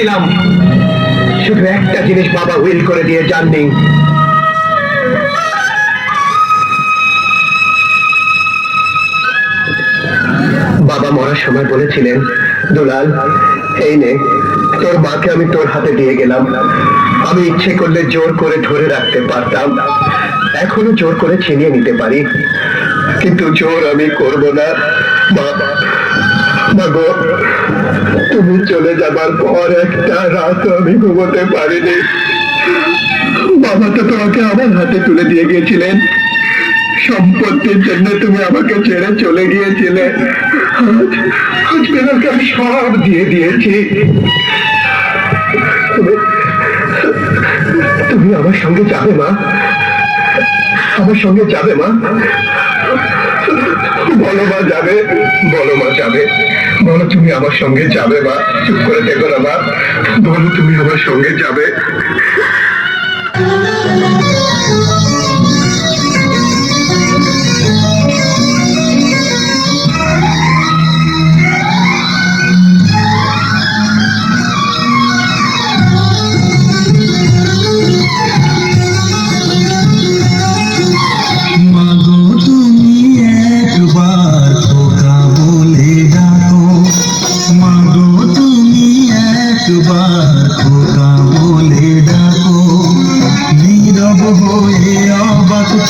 দিলাম, শুধু একটা জিনিস বাবা উইল করে দিয়ে যাননি। বাবা মরার সময় বলেছিলেন, দুলাল এই নে তোর মাকে আমি তোর হাতে দিয়ে গেলাম। আমি ইচ্ছে করলে জোর করে ধরে রাখতে পারতাম, এখনো জোর করে ছিনিয়ে নিতে পারি, কিন্তু জোর আমি করব না। মা, মা গো, তুমি চলে যাবার পর একটা রাত আমি ঘুমোতে পারিনি। বাবা তো তোমাকে আমার হাতে তুলে দিয়ে গিয়েছিলেন, সম্পত্তির জন্য তুমি আমাকে ছেড়ে চলে গিয়েছিলে। আজ বেলাকে আমি সব দিয়ে দিয়েছি। তুমি আমার সঙ্গে যাবে মা, আমার সঙ্গে যাবে মা? বলো মা যাবে, বলো মা যাবে, বলো তুমি আমার সঙ্গে যাবে মা? চুপ করে দেখো না মা, বলো তুমি আমার সঙ্গে যাবে।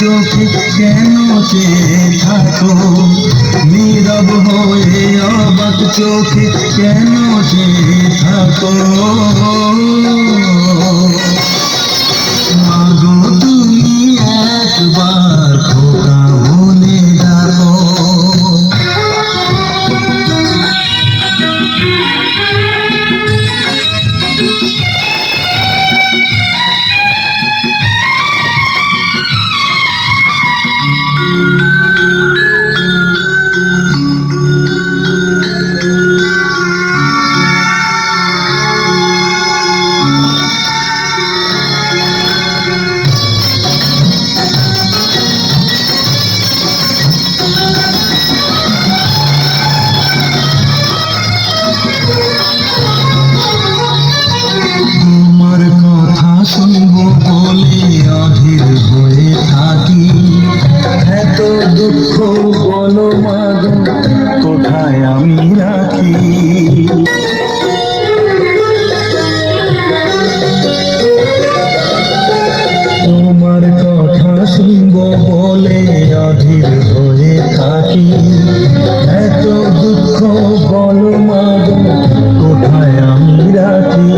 চোখে কেন চেয়ে থাকো, নীরব হয়ে অবাক চোখে কেন চেয়ে থাকো। মাগো তুমি একবার খোকা বলে ডাকো। শুনবো বলে অধীর হয়ে থাকি, এত দুঃখ বলো মাগো কোথায় আমি রাখি। তোমার কথা শুনবো বলে অধীর হয়ে থাকি, এত দুঃখ বলো মাগো কোথায় আমি রাখি।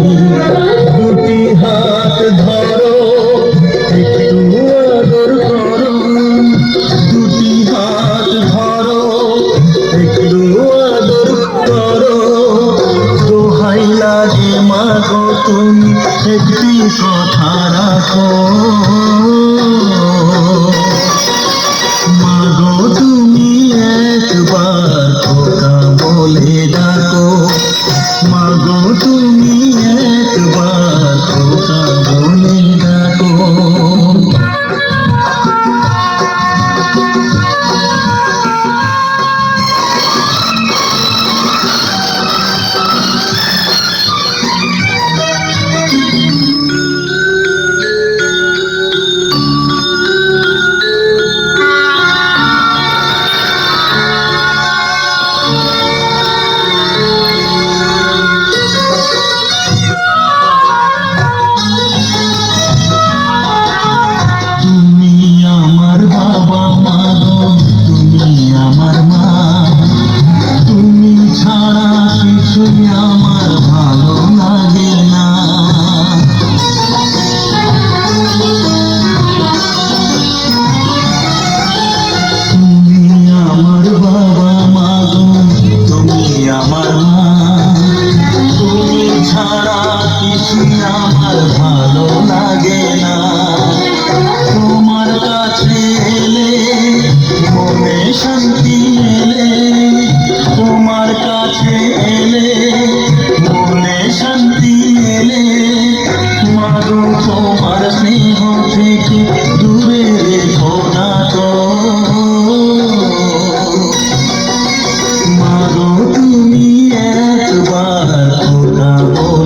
দুটি হাত ধরো একটু আদর করো, দুটি হাত ধরো একটু আদর করো। দোহাই লাগে মাগো তুমি একটি কথা রাখো। মাগো তুমি একবার খোকা বলে ডাকো, মাগো তুমি একবার খোকা বলে ডাকো।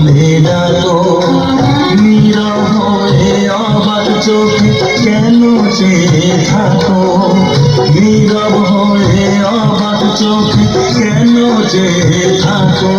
বলে ডাকো, নীরব হয়ে অবাক চোখে কেন চেয়ে থাকো, নীরব হয়ে অবাক চোখে কেন চেয়ে থাকো।